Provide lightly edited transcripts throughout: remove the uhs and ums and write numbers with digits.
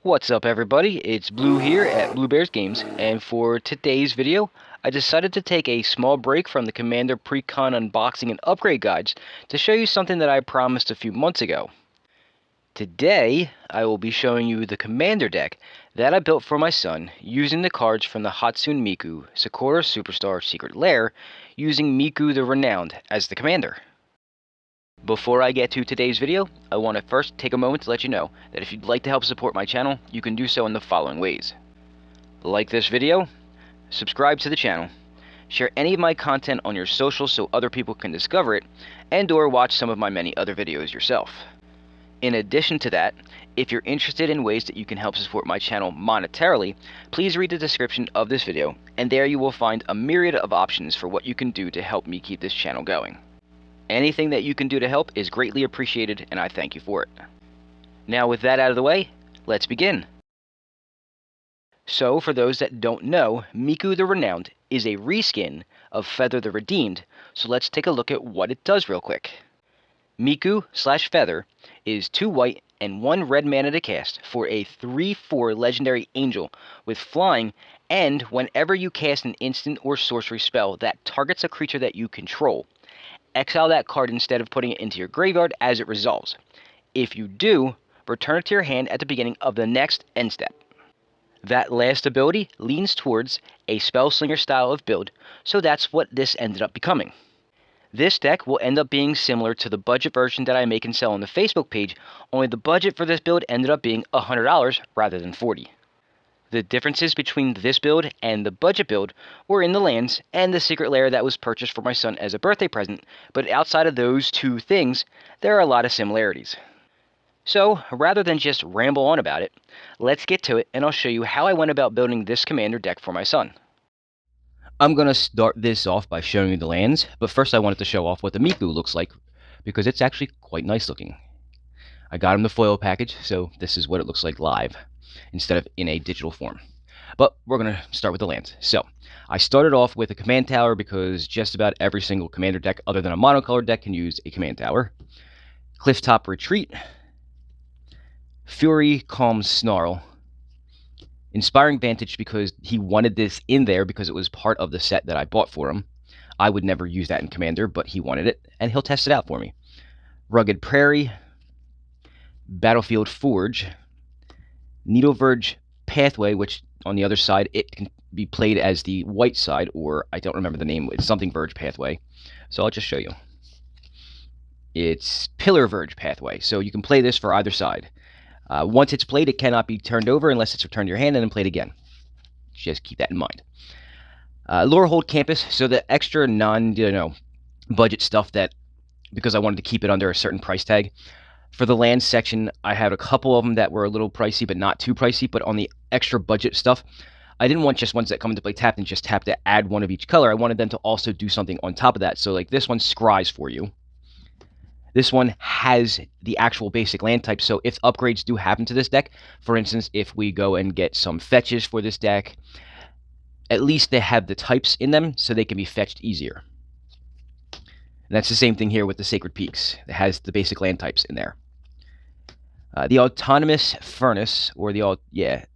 What's up everybody, it's Blue here at Blue Bears Games, and for today's video, I decided to take a small break from the Commander Pre-Con unboxing and upgrade guides to show you something that I promised a few months ago. Today, I will be showing you the Commander deck that I built for my son using the cards from the Hatsune Miku Sakura Superstar Secret Lair using Miku the Renowned as the Commander. Before I get to today's video, I want to first take a moment to let you know that if you'd like to help support my channel, you can do so in the following ways. Like this video, subscribe to the channel, share any of my content on your socials so other people can discover it, and or watch some of my many other videos yourself. In addition to that, if you're interested in ways that you can help support my channel monetarily, please read the description of this video, and there you will find a myriad of options for what you can do to help me keep this channel going. Anything that you can do to help is greatly appreciated, and I thank you for it. Now with that out of the way, let's begin. So, for those that don't know, Miku the Renowned is a reskin of Feather the Redeemed, so let's take a look at what it does real quick. Miku/Feather is 2 white and 1 red mana to cast for a 3/4 legendary angel with flying, and whenever you cast an instant or sorcery spell that targets a creature that you control, exile that card instead of putting it into your graveyard as it resolves. If you do, return it to your hand at the beginning of the next end step. That last ability leans towards a Spellslinger style of build, so that's what this ended up becoming. This deck will end up being similar to the budget version that I make and sell on the Facebook page, only the budget for this build ended up being $100 rather than $40. The differences between this build and the budget build were in the lands and the secret lair that was purchased for my son as a birthday present, but outside of those two things, there are a lot of similarities. So, rather than just ramble on about it, let's get to it and I'll show you how I went about building this commander deck for my son. I'm going to start this off by showing you the lands, but first I wanted to show off what the Miku looks like, because it's actually quite nice looking. I got him the foil package, so this is what it looks like live, instead of in a digital form. But we're going to start with the lands. So, I started off with a command tower because just about every single commander deck other than a monocolor deck can use a command tower. Clifftop Retreat, Fury Calm Snarl, Inspiring Vantage because he wanted this in there because it was part of the set that I bought for him. I would never use that in Commander, but he wanted it, and he'll test it out for me. Rugged Prairie, Battlefield Forge, Needleverge Pathway, which on the other side, it can be played as the white side, or I don't remember the name, it's something Verge Pathway. So I'll just show you. It's Pillar Verge Pathway, so you can play this for either side. Once it's played, it cannot be turned over unless it's returned to your hand and then played again. Just keep that in mind. Lorehold Campus, so the extra budget stuff that, because I wanted to keep it under a certain price tag. For the land section, I had a couple of them that were a little pricey, but not too pricey. But on the extra budget stuff, I didn't want just ones that come into play tapped and just tap to add one of each color. I wanted them to also do something on top of that. So like this one scries for you. This one has the actual basic land type, so if upgrades do happen to this deck, for instance, if we go and get some fetches for this deck, at least they have the types in them, so they can be fetched easier. And that's the same thing here with the Sacred Peaks. It has the basic land types in there. The Autonomous Furnace, or it's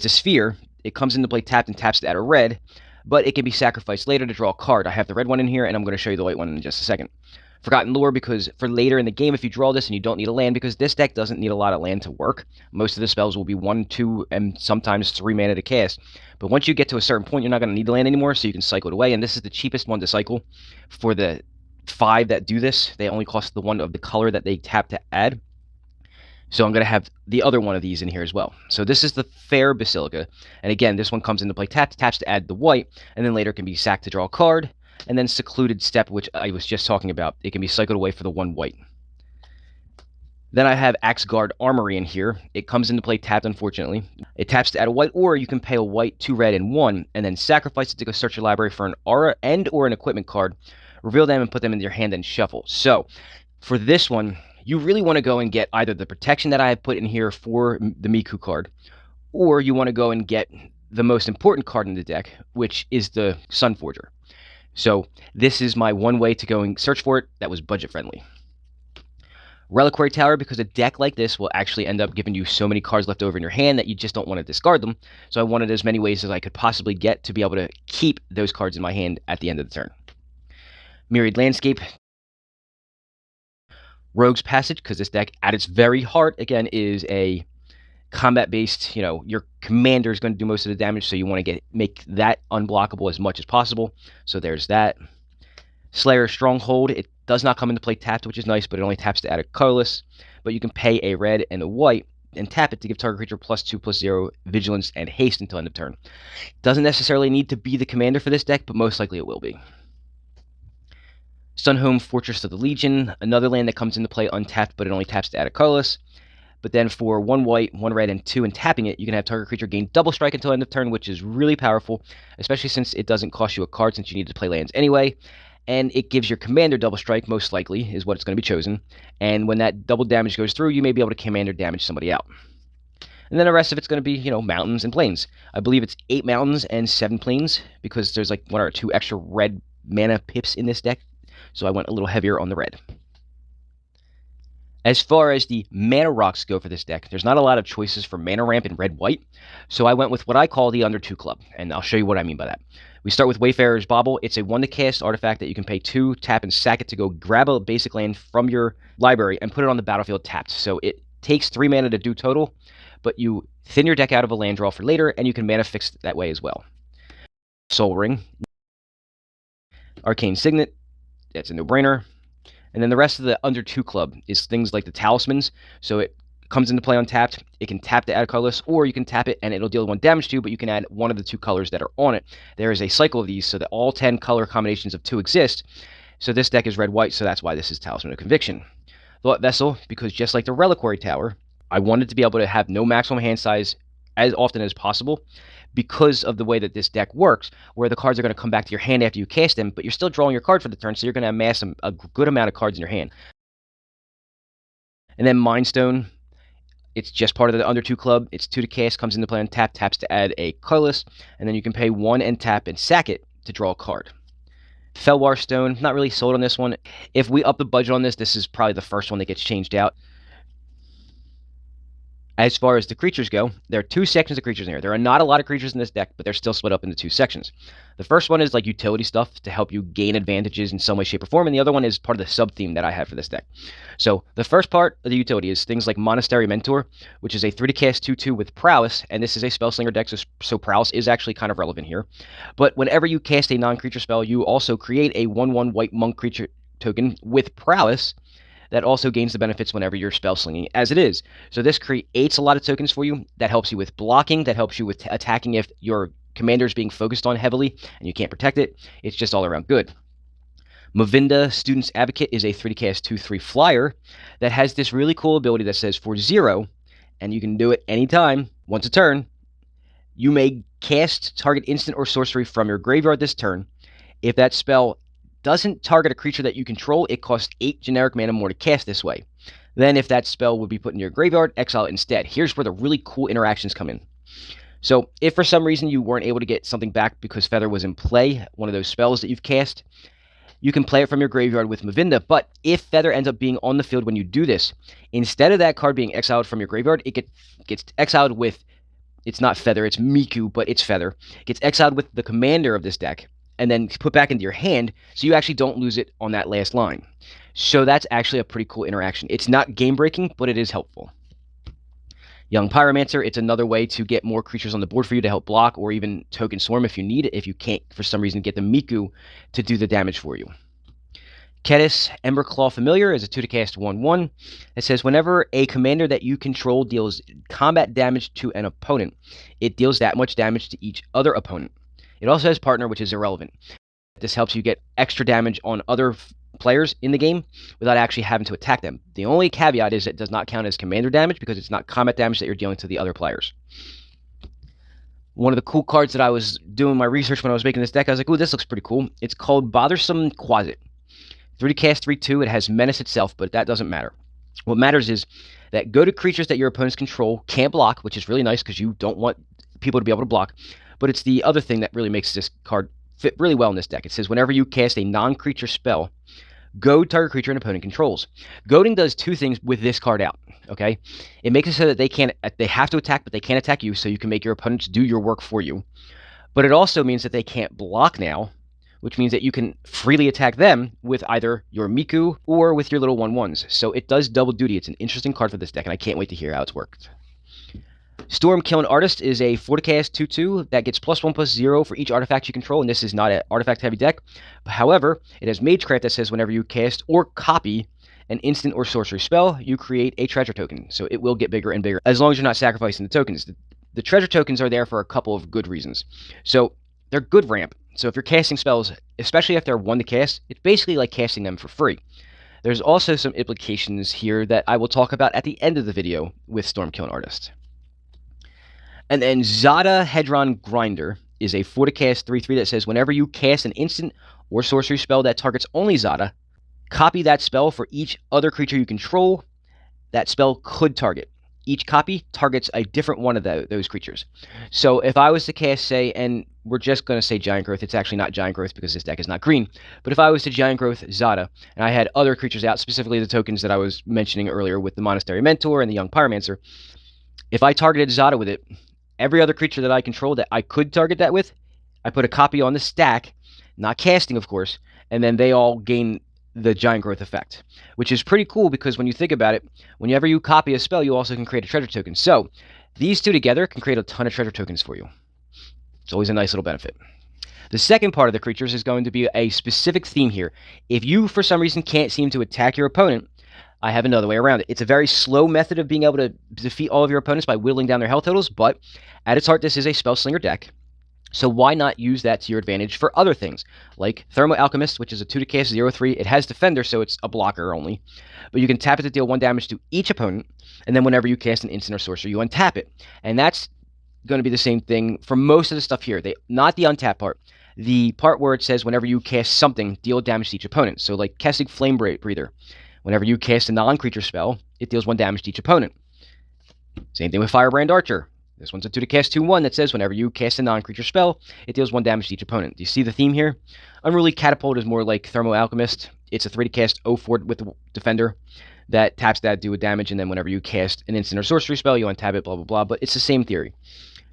a sphere. It comes into play tapped and taps to add a red, but it can be sacrificed later to draw a card. I have the red one in here, and I'm going to show you the white one in just a second. Forgotten Lore, because for later in the game, if you draw this and you don't need a land, because this deck doesn't need a lot of land to work. Most of the spells will be 1, 2, and sometimes 3 mana to cast. But once you get to a certain point, you're not going to need the land anymore, so you can cycle it away, and this is the cheapest one to cycle. For the 5 that do this, they only cost the one of the color that they tap to add. So I'm going to have the other one of these in here as well. So this is the Fair Basilica. And again, this one comes into play taps to add the white, and then later can be sacked to draw a card. And then Secluded Step, which I was just talking about. It can be cycled away for the 1 white. Then I have Axeguard Armory in here. It comes into play tapped, unfortunately. It taps to add a white, or you can pay a white, 2 red, and 1, and then sacrifice it to go search your library for an aura and or an equipment card. Reveal them and put them into your hand and shuffle. So, for this one, you really want to go and get either the protection that I have put in here for the Miku card, or you want to go and get the most important card in the deck, which is the Sunforger. So this is my one way to go and search for it that was budget friendly. Reliquary Tower, because a deck like this will actually end up giving you so many cards left over in your hand that you just don't want to discard them. So I wanted as many ways as I could possibly get to be able to keep those cards in my hand at the end of the turn. Myriad Landscape. Rogue's Passage, because this deck, at its very heart, again, is a combat-based, your commander is going to do most of the damage, so you want to make that unblockable as much as possible. So there's that. Slayer Stronghold, it does not come into play tapped, which is nice, but it only taps to add a colorless. But you can pay a red and a white and tap it to give target creature +2/+0 vigilance and haste until end of turn. Doesn't necessarily need to be the commander for this deck, but most likely it will be. Sunhome Fortress of the Legion, another land that comes into play untapped, but it only taps to add a colorless. But then for 1 white, 1 red, and 2, and tapping it, you can have target creature gain double strike until end of turn, which is really powerful, especially since it doesn't cost you a card since you need to play lands anyway. And it gives your commander double strike, most likely, is what it's going to be chosen. And when that double damage goes through, you may be able to commander damage somebody out. And then the rest of it's going to be, mountains and plains. I believe it's 8 mountains and 7 plains, because there's like 1 or 2 extra red mana pips in this deck. So I went a little heavier on the red. As far as the mana rocks go for this deck, there's not a lot of choices for mana ramp in red-white, so I went with what I call the under 2 club, and I'll show you what I mean by that. We start with Wayfarer's Bauble. It's a 1-to-cast artifact that you can pay 2, tap, and sack it to go grab a basic land from your library and put it on the battlefield tapped. So it takes 3 mana to do total, but you thin your deck out of a land draw for later, and you can mana fix that way as well. Soul Ring. Arcane Signet. That's a no-brainer. And then the rest of the under 2 club is things like the talismans. So it comes into play untapped. It can tap to add colorless, or you can tap it and it'll deal 1 damage to you, but you can add one of the 2 colors that are on it. There is a cycle of these so that all 10 color combinations of 2 exist. So this deck is red-white, so that's why this is Talisman of Conviction. Thought Vessel, because just like the Reliquary Tower, I wanted to be able to have no maximum hand size as often as possible, because of the way that this deck works, where the cards are going to come back to your hand after you cast them, but you're still drawing your card for the turn, so you're going to amass a good amount of cards in your hand. And then Mind Stone, it's just part of the under 2 club. It's 2 to cast, comes into play on tap, taps to add a colorless, and then you can pay 1 and tap and sack it to draw a card. Felwar Stone, not really sold on this one. If we up the budget on this, this is probably the first one that gets changed out. As far as the creatures go, there are 2 sections of creatures in here. There are not a lot of creatures in this deck, but they're still split up into 2 sections. The first one is like utility stuff to help you gain advantages in some way, shape, or form, and the other one is part of the sub-theme that I have for this deck. So the first part of the utility is things like Monastery Mentor, which is a 3-to-cast 2/2 with Prowess, and this is a Spellslinger deck, so Prowess is actually kind of relevant here. But whenever you cast a non-creature spell, you also create a 1/1 white monk creature token with Prowess, that also gains the benefits whenever you're spell slinging, as it is. So this creates a lot of tokens for you. That helps you with blocking. That helps you with attacking if your commander is being focused on heavily and you can't protect it. It's just all around good. Movinda Student's Advocate is a 3-to-cast 2/3 flyer that has this really cool ability that says for 0, and you can do it anytime, once a turn, you may cast target instant or sorcery from your graveyard this turn. If that spell doesn't target a creature that you control, it costs 8 generic mana more to cast this way. Then if that spell would be put in your graveyard, exile it instead. Here's where the really cool interactions come in. So if for some reason you weren't able to get something back because Feather was in play, one of those spells that you've cast, you can play it from your graveyard with Movinda, but if Feather ends up being on the field when you do this, instead of that card being exiled from your graveyard, it gets exiled with, it's not Feather, it's Miku, but it's Feather. It gets exiled with the commander of this deck, and then put back into your hand, so you actually don't lose it on that last line. So that's actually a pretty cool interaction. It's not game-breaking, but it is helpful. Young Pyromancer, it's another way to get more creatures on the board for you to help block, or even token swarm if you need it, if you can't, for some reason, get the Miku to do the damage for you. Kedis, Emberclaw Familiar, is a 2-to-cast 1/1. It says, whenever a commander that you control deals combat damage to an opponent, it deals that much damage to each other opponent. It also has Partner, which is irrelevant. This helps you get extra damage on other players in the game without actually having to attack them. The only caveat is it does not count as commander damage because it's not combat damage that you're dealing to the other players. One of the cool cards that I was doing my research when I was making this deck, I was like, ooh, this looks pretty cool. It's called Bothersome Quasit. 3-to-cast 3/2. It has Menace itself, but that doesn't matter. What matters is that go-to creatures that your opponents control can't block, which is really nice because you don't want people to be able to block. But it's the other thing that really makes this card fit really well in this deck. It says whenever you cast a non-creature spell Goad target creature an opponent controls. Goading does two things with this card out. Okay, it makes it so that they have to attack, but they can't attack you, so you can make your opponents do your work for you. But it also means that they can't block now, which means that you can freely attack them with either your Miku or with your little 1/1s. So it does double duty. It's an interesting card for this deck, and I can't wait to hear how it's worked. Stormkiln Artist is a 4-cast 2/2 that gets +1/+0 for each artifact you control, and this is not an artifact-heavy deck. However, it has Magecraft that says whenever you cast or copy an instant or sorcery spell, you create a treasure token. So it will get bigger and bigger, as long as you're not sacrificing the tokens. The treasure tokens are there for a couple of good reasons. So they're good ramp. So if you're casting spells, especially if they're 1 to cast, it's basically like casting them for free. There's also some implications here that I will talk about at the end of the video with Stormkiln Artist. And then Zada Hedron Grinder is a 4-cast 3/3 that says whenever you cast an instant or sorcery spell that targets only Zada, copy that spell for each other creature you control that spell could target. Each copy targets a different one of those creatures. So if I was to cast, say, and we're just going to say Giant Growth, it's actually not Giant Growth because this deck is not green, but if I was to Giant Growth Zada, and I had other creatures out, specifically the tokens that I was mentioning earlier with the Monastery Mentor and the Young Pyromancer, if I targeted Zada with it, every other creature that I control that I could target that with, I put a copy on the stack, not casting, of course, and then they all gain the Giant Growth effect, which is pretty cool because when you think about it, whenever you copy a spell, you also can create a treasure token. So these two together can create a ton of treasure tokens for you. It's always a nice little benefit. The second part of the creatures is going to be a specific theme here. If you, for some reason, can't seem to attack your opponent, I have another way around it. It's a very slow method of being able to defeat all of your opponents by whittling down their health totals, but at its heart, this is a Spellslinger deck. So why not use that to your advantage for other things, like Thermo Alchemist, which is a 2-cast 0/3. It has Defender, so it's a blocker only. But you can tap it to deal 1 damage to each opponent, and then whenever you cast an instant or sorcery, you untap it. And that's going to be the same thing for most of the stuff here. Not the untap part. The part where it says whenever you cast something, deal damage to each opponent. So like casting Flame Breather. Whenever you cast a non-creature spell, it deals 1 damage to each opponent. Same thing with Firebrand Archer. This one's a 2-cast 2/1 that says whenever you cast a non-creature spell, it deals 1 damage to each opponent. Do you see the theme here? Unruly Catapult is more like Thermo Alchemist. It's a 3-cast 0/4 with the Defender that taps that, do a damage, and then whenever you cast an instant or sorcery spell, you untap it, blah, blah, blah. But it's the same theory.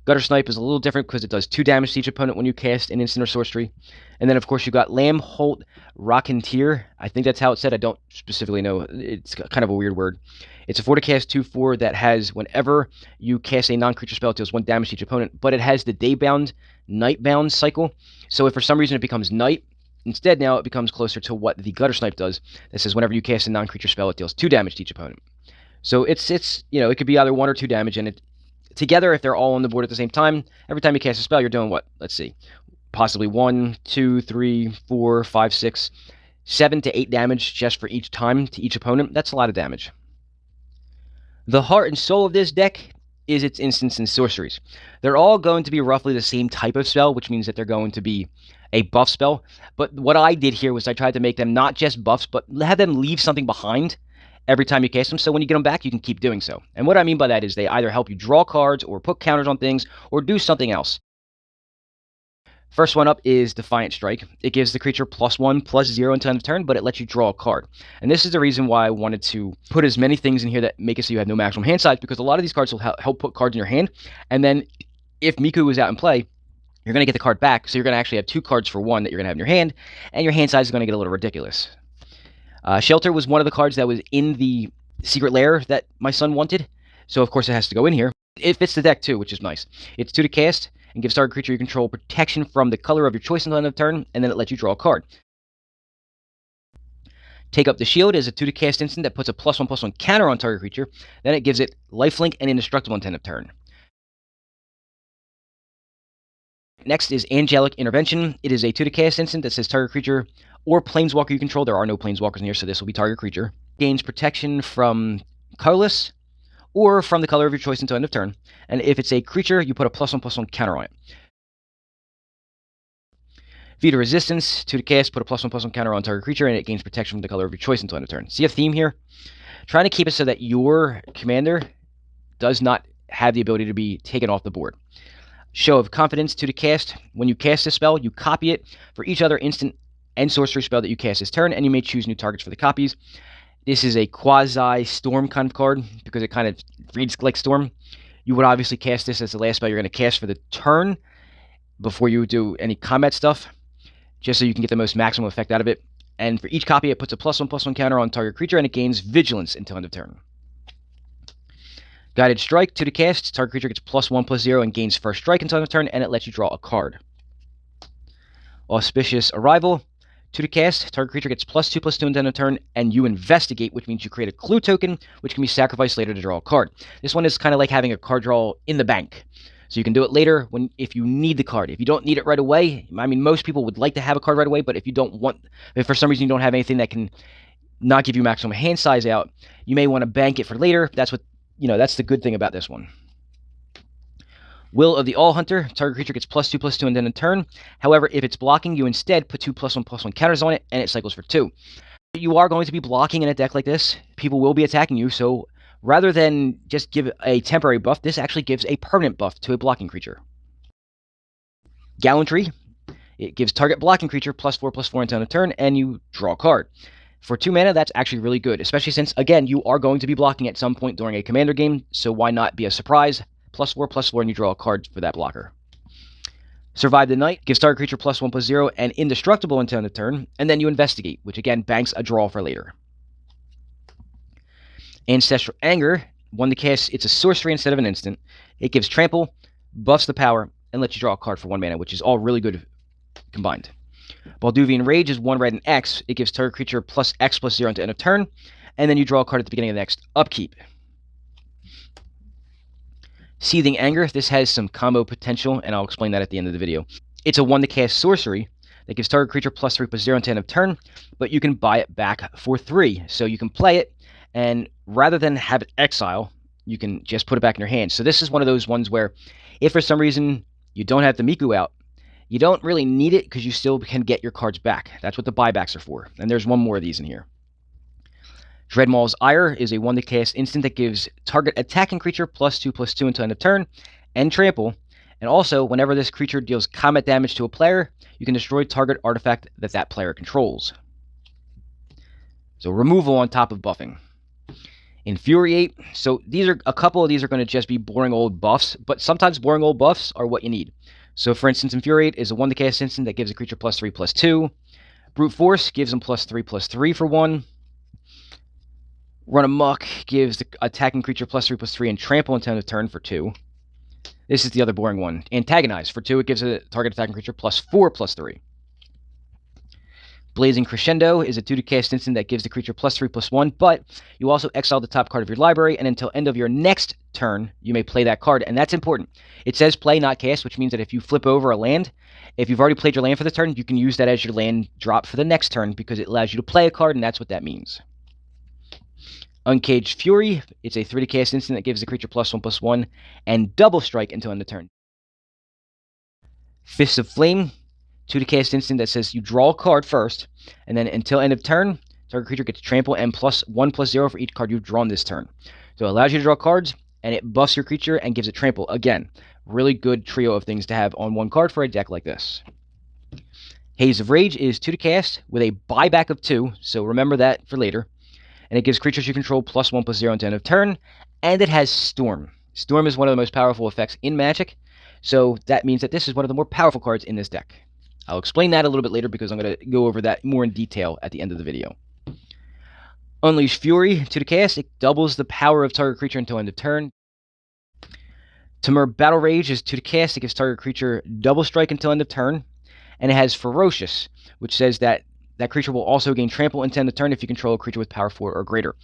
Gutter Snipe is a little different because it does 2 damage to each opponent when you cast an instant or sorcery. And then, of course, you've got Lamb Holt Rocketeer. I think that's how it's said. I don't specifically know. It's kind of a weird word. It's a 4-cast 2/4 that has whenever you cast a non-creature spell, it deals 1 damage to each opponent, but it has the day-bound, night-bound cycle. So if for some reason it becomes night, instead now it becomes closer to what the Gutter Snipe does. That says whenever you cast a non-creature spell, it deals 2 damage to each opponent. So it's it could be either 1 or 2 damage, and together, if they're all on the board at the same time, every time you cast a spell, you're doing what? Let's see. Possibly 1, 2, 3, 4, 5, 6, 7 to 8 damage just for each time to each opponent. That's a lot of damage. The heart and soul of this deck is its instants and sorceries. They're all going to be roughly the same type of spell, which means that they're going to be a buff spell. But what I did here was I tried to make them not just buffs, but have them leave something behind every time you cast them, so when you get them back, you can keep doing so. And what I mean by that is they either help you draw cards, or put counters on things, or do something else. First one up is Defiant Strike. It gives the creature +1/+0 until end of turn, but it lets you draw a card. And this is the reason why I wanted to put as many things in here that make it so you have no maximum hand size, because a lot of these cards will help put cards in your hand, and then if Miku is out in play, you're going to get the card back, so you're going to actually have 2 cards for 1 that you're going to have in your hand, and your hand size is going to get a little ridiculous. Shelter was one of the cards that was in the secret lair that my son wanted, so of course it has to go in here. It fits the deck too, which is nice. It's 2 to cast, and gives target creature you control protection from the color of your choice until the end of turn, and then it lets you draw a card. Take Up the Shield is a 2 to cast instant that puts a +1/+1 counter on target creature, then it gives it lifelink and indestructible until end of turn. Next is Angelic Intervention. It is a 2 to cast instant that says target creature or planeswalker you control. There are no planeswalkers in here, so this will be target creature. Gains protection from colorless or from the color of your choice until end of turn. And if it's a creature, you put a +1/+1 counter on it. Vita Resistance, 2 to cast, put a +1/+1 counter on target creature, and it gains protection from the color of your choice until end of turn. See a theme here? Trying to keep it so that your commander does not have the ability to be taken off the board. Show of Confidence, 2 to cast. When you cast a spell, you copy it for each other instant and sorcery spell that you cast this turn, and you may choose new targets for the copies. This is a quasi-storm kind of card because it kind of reads like storm. You would obviously cast this as the last spell you're going to cast for the turn before you do any combat stuff, just so you can get the most maximum effect out of it. And for each copy, it puts a +1/+1 counter on target creature, and it gains Vigilance until end of turn. Guided Strike, 2 to cast. Target creature gets +1/+0 and gains first strike until end of turn, and it lets you draw a card. Auspicious Arrival, 2 to cast. Target creature gets +2/+2 until end of turn, and you investigate, which means you create a clue token, which can be sacrificed later to draw a card. This one is kind of like having a card draw in the bank. So you can do it later if you need the card. If you don't need it right away, I mean, most people would like to have a card right away, but if for some reason you don't have anything that can not give you maximum hand size out, you may want to bank it for later. That's the good thing about this one. Will of the All Hunter, target creature gets +2/+2 and then a turn. However, if it's blocking, you instead put 2 +1/+1 counters on it, and it cycles for 2. You are going to be blocking in a deck like this. People will be attacking you, so rather than just give a temporary buff, this actually gives a permanent buff to a blocking creature. Gallantry, it gives target blocking creature +4/+4 until end of turn, and you draw a card. For 2 mana, that's actually really good, especially since, again, you are going to be blocking at some point during a commander game, so why not be a surprise? +4/+4, and you draw a card for that blocker. Survive the Night, gives target creature +1/+0 and indestructible until end of turn, and then you investigate, which again banks a draw for later. Ancestral Anger, 1 to cast, it's a sorcery instead of an instant. It gives trample, buffs the power, and lets you draw a card for 1 mana, which is all really good combined. Balduvian Rage is 1 red and X. It gives target creature +X/+0 until end of turn, and then you draw a card at the beginning of the next upkeep. Seething Anger, this has some combo potential, and I'll explain that at the end of the video. It's a 1 to cast sorcery that gives target creature +3/+0 until end of turn, but you can buy it back for 3. So you can play it, and rather than have it exile, you can just put it back in your hand. So this is one of those ones where, if for some reason you don't have the Miku out, you don't really need it because you still can get your cards back. That's what the buybacks are for. And there's one more of these in here. Dreadmaul's Ire is a 1 to cast instant that gives target attacking creature +2/+2 until end of turn, and trample. And also, whenever this creature deals combat damage to a player, you can destroy target artifact that player controls. So removal on top of buffing. Infuriate. So a couple of these are going to just be boring old buffs, but sometimes boring old buffs are what you need. So for instance, Infuriate is a 1 to cast instant that gives a creature +3/+2. Brute Force gives them +3/+3 for 1. Run Amok gives the attacking creature +3/+3 and trample until end of turn for 2. This is the other boring one. Antagonize. For 2, it gives a target attacking creature +4/+3. Blazing Crescendo is a 2 to cast instant that gives the creature +3/+1, but you also exile the top card of your library, and until end of your next turn, you may play that card, and that's important. It says play, not cast, which means that if you flip over a land, if you've already played your land for the turn, you can use that as your land drop for the next turn, because it allows you to play a card, and that's what that means. Uncaged Fury, it's a 3 to cast instant that gives the creature +1/+1 and double strike until end of turn. Fists of Flame, 2 to cast instant that says you draw a card first, and then until end of turn, target creature gets trample and +1/+0 for each card you've drawn this turn. So it allows you to draw cards, and it buffs your creature and gives it trample. Again, really good trio of things to have on one card for a deck like this. Haze of Rage is 2 to cast with a buyback of 2, so remember that for later. And it gives creatures you control +1/+0 until end of turn, and it has Storm. Storm is one of the most powerful effects in Magic, so that means that this is one of the more powerful cards in this deck. I'll explain that a little bit later because I'm going to go over that more in detail at the end of the video. Unleash Fury, 2 to cast, it doubles the power of target creature until end of turn. Temur Battle Rage is 2 to cast, it gives target creature double strike until end of turn, and it has Ferocious, which says that that creature will also gain trample until end of turn if you control a creature with power 4 or greater.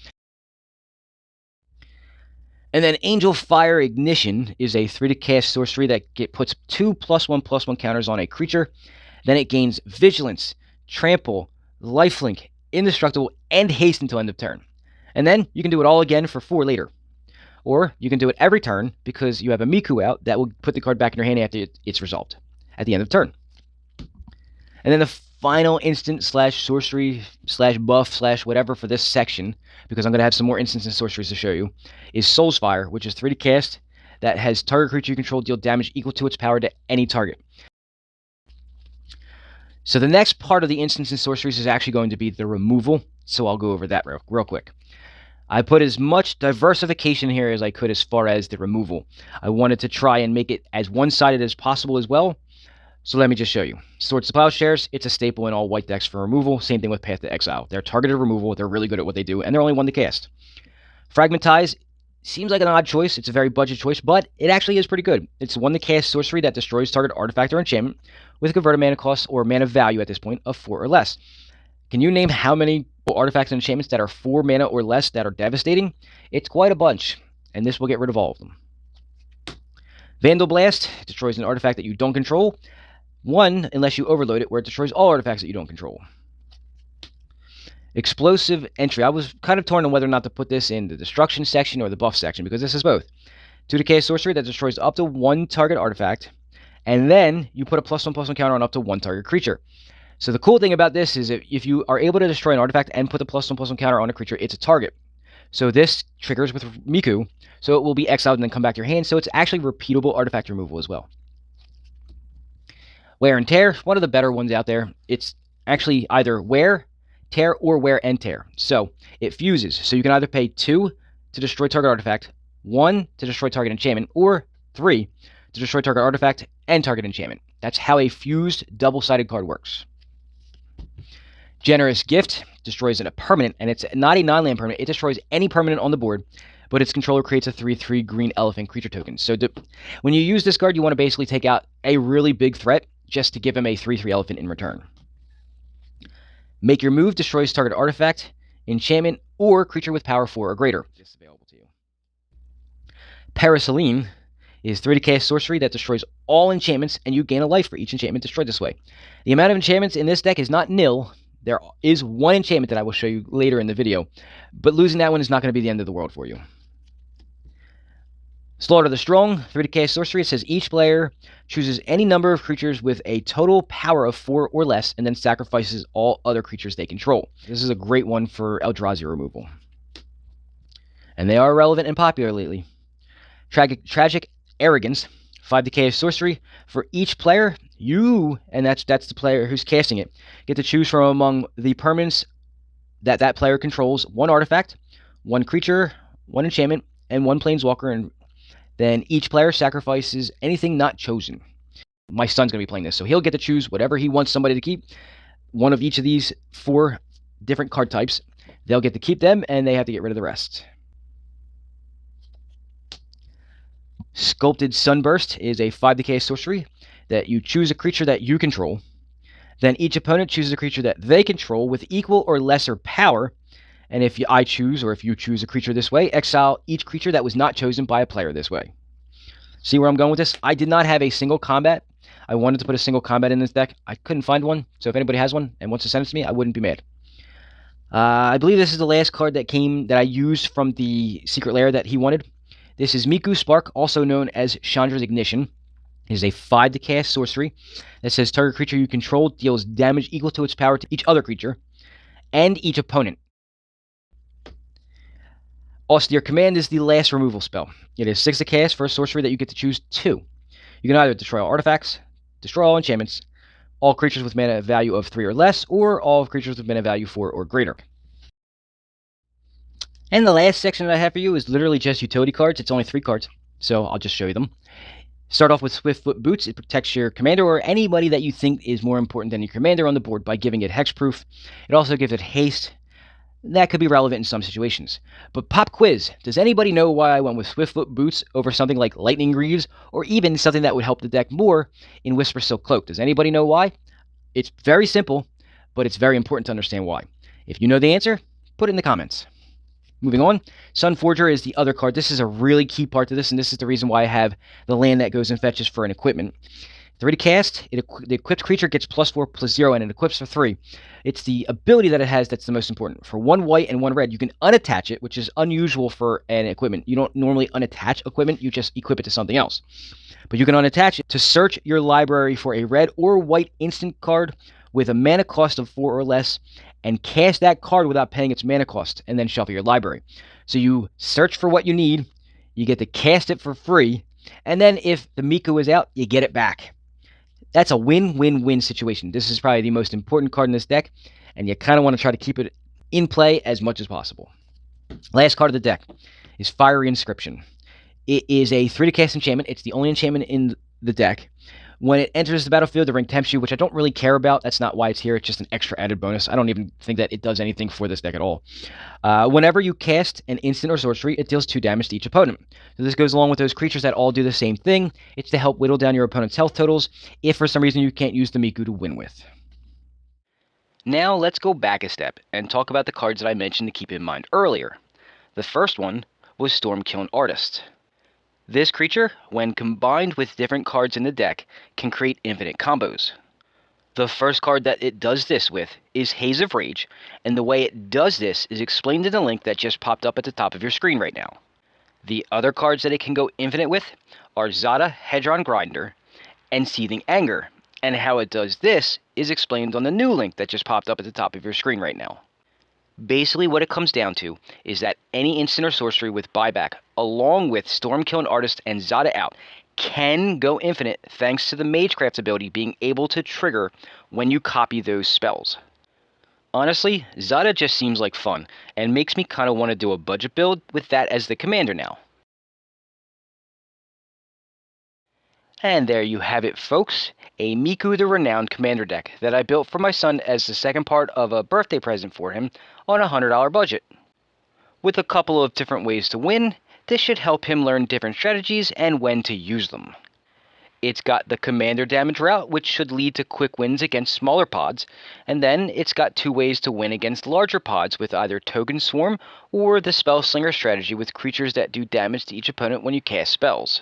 And then Angel Fire Ignition is a 3 to cast sorcery that puts 2 +1/+1 counters on a creature. Then it gains Vigilance, Trample, Lifelink, Indestructible, and Haste until end of turn. And then you can do it all again for 4 later. Or you can do it every turn because you have a Miku out that will put the card back in your hand after it's resolved at the end of the turn. And then the final instant /sorcery /buff /whatever for this section, because I'm going to have some more instants and sorceries to show you, is Soul's Fire, which is 3 to cast that has target creature you control deal damage equal to its power to any target. So the next part of the instants and sorceries is actually going to be the removal. So I'll go over that real quick. I put as much diversification here as I could as far as the removal. I wanted to try and make it as one-sided as possible as well. So let me just show you. Swords to Plowshares, it's a staple in all white decks for removal. Same thing with Path to Exile. They're targeted removal. They're really good at what they do, and they're only one to cast. Fragmentize seems like an odd choice. It's a very budget choice, but it actually is pretty good. It's one to cast sorcery that destroys target artifact or enchantment with a converted mana cost or mana value at this point of 4 or less. Can you name how many artifacts and enchantments that are 4 mana or less that are devastating? It's quite a bunch, and this will get rid of all of them. Vandal Blast destroys an artifact that you don't control. 1, unless you overload it, where it destroys all artifacts that you don't control. Explosive Entry. I was kind of torn on whether or not to put this in the destruction section or the buff section, because this is both. 2 to cast sorcery that destroys up to 1 target artifact, and then you put a +1/+1 counter on up to 1 target creature. So the cool thing about this is if you are able to destroy an artifact and put the +1/+1 counter on a creature, it's a target. So this triggers with Miku, so it will be exiled and then come back to your hand, so it's actually repeatable artifact removal as well. Wear and Tear, one of the better ones out there. It's actually either Wear, Tear, or Wear and Tear. So it fuses, so you can either pay 2 to destroy target artifact, 1 to destroy target enchantment, or 3 to destroy target artifact and target enchantment. That's how a fused double-sided card works. Generous Gift destroys a permanent, and it's not a non-land permanent. It destroys any permanent on the board, but its controller creates a 3/3 green elephant creature token. So when you use this card, you want to basically take out a really big threat just to give him a 3/3 elephant in return. Make Your Move destroys target artifact, enchantment, or creature with power 4 or greater. This is available to you. Paraceline is 3 to cast sorcery that destroys all enchantments, and you gain a life for each enchantment destroyed this way. The amount of enchantments in this deck is not nil. There is 1 enchantment that I will show you later in the video, but losing that one is not going to be the end of the world for you. Slaughter the Strong, 3 to cast sorcery. It says each player chooses any number of creatures with a total power of 4 or less, and then sacrifices all other creatures they control. This is a great one for Eldrazi removal. And they are relevant and popular lately. Tragic Arrogance, 5 to cast sorcery. For each player, you, and that's the player who's casting it, get to choose from among the permanents that player controls 1 artifact, 1 creature, 1 enchantment, and 1 planeswalker, and then each player sacrifices anything not chosen. My son's going to be playing this, so he'll get to choose whatever he wants somebody to keep. 1 of each of these 4 different card types. They'll get to keep them, and they have to get rid of the rest. Sculpted Sunburst is a 5 to cast sorcery that you choose a creature that you control. Then each opponent chooses a creature that they control with equal or lesser power. And if you choose a creature this way, exile each creature that was not chosen by a player this way. See where I'm going with this? I did not have a single combat. I wanted to put a single combat in this deck. I couldn't find one, so if anybody has one and wants to send it to me, I wouldn't be mad. I believe this is the last card that I used from the secret lair that he wanted. This is Miku Spark, also known as Chandra's Ignition. It is a 5 to cast sorcery that says target creature you control deals damage equal to its power to each other creature and each opponent. Austere Command is the last removal spell. It is 6 to cast for a sorcery that you get to choose 2. You can either destroy all artifacts, destroy all enchantments, all creatures with mana value of 3 or less, or all creatures with mana value 4 or greater. And the last section that I have for you is literally just utility cards. It's only 3 cards, so I'll just show you them. Start off with Swiftfoot Boots. It protects your commander or anybody that you think is more important than your commander on the board by giving it hexproof. It also gives it haste. That could be relevant in some situations. But pop quiz. Does anybody know why I went with Swiftfoot Boots over something like Lightning Greaves, or even something that would help the deck more in Whisper Silk Cloak? Does anybody know why? It's very simple, but it's very important to understand why. If you know the answer, put it in the comments. Moving on, Sunforger is the other card. This is a really key part to this, and this is the reason why I have the land that goes and fetches for an equipment. 3 to cast, the equipped creature gets +4/+0, and it equips for 3. It's the ability that it has that's the most important. For 1 white and 1 red, you can unattach it, which is unusual for an equipment. You don't normally unattach equipment, you just equip it to something else. But you can unattach it to search your library for a red or white instant card with a mana cost of 4 or less, and cast that card without paying its mana cost, and then shuffle your library. So you search for what you need, you get to cast it for free, and then if the Miku is out, you get it back. That's a win-win-win situation. This is probably the most important card in this deck, and you kind of want to try to keep it in play as much as possible. Last card of the deck is Fiery Inscription. It is a 3 to cast enchantment. It's the only enchantment in the deck. When it enters the battlefield, the ring tempts you, which I don't really care about. That's not why it's here. It's just an extra added bonus. I don't even think that it does anything for this deck at all. Whenever you cast an instant or sorcery, it deals 2 damage to each opponent. So this goes along with those creatures that all do the same thing. It's to help whittle down your opponent's health totals if for some reason you can't use the Miku to win with. Now let's go back a step and talk about the cards that I mentioned to keep in mind earlier. The first one was Stormkiln Artist. This creature, when combined with different cards in the deck, can create infinite combos. The first card that it does this with is Haze of Rage, and the way it does this is explained in the link that just popped up at the top of your screen right now. The other cards that it can go infinite with are Zada Hedron Grinder and Seething Anger, and how it does this is explained on the new link that just popped up at the top of your screen right now. Basically what it comes down to is that any instant or sorcery with buyback, along with Stormkiln Artist and Zada out, can go infinite thanks to the Magecraft's ability being able to trigger when you copy those spells. Honestly, Zada just seems like fun, and makes me kind of want to do a budget build with that as the commander now. And there you have it, folks, a Miku the Renowned commander deck that I built for my son as the second part of a birthday present for him on a $100 budget. With a couple of different ways to win, this should help him learn different strategies and when to use them. It's got the commander damage route, which should lead to quick wins against smaller pods, and then it's got 2 ways to win against larger pods with either Token Swarm or the Spellslinger strategy with creatures that do damage to each opponent when you cast spells.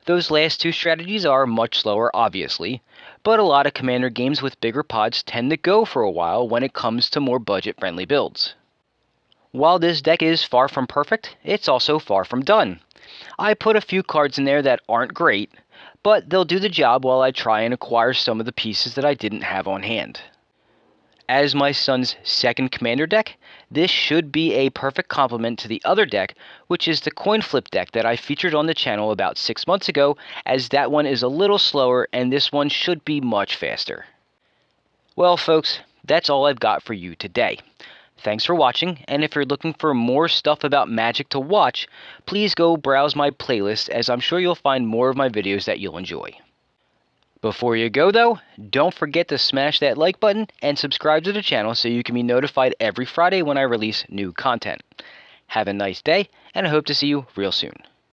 Those last 2 strategies are much slower, obviously, but a lot of commander games with bigger pods tend to go for a while when it comes to more budget-friendly builds. While this deck is far from perfect, it's also far from done. I put a few cards in there that aren't great, but they'll do the job while I try and acquire some of the pieces that I didn't have on hand. As my son's second commander deck, this should be a perfect complement to the other deck, which is the coin flip deck that I featured on the channel about 6 months ago, as that one is a little slower and this one should be much faster. Well folks, that's all I've got for you today. Thanks for watching, and if you're looking for more stuff about Magic to watch, please go browse my playlist, as I'm sure you'll find more of my videos that you'll enjoy. Before you go though, don't forget to smash that like button and subscribe to the channel so you can be notified every Friday when I release new content. Have a nice day, and I hope to see you real soon.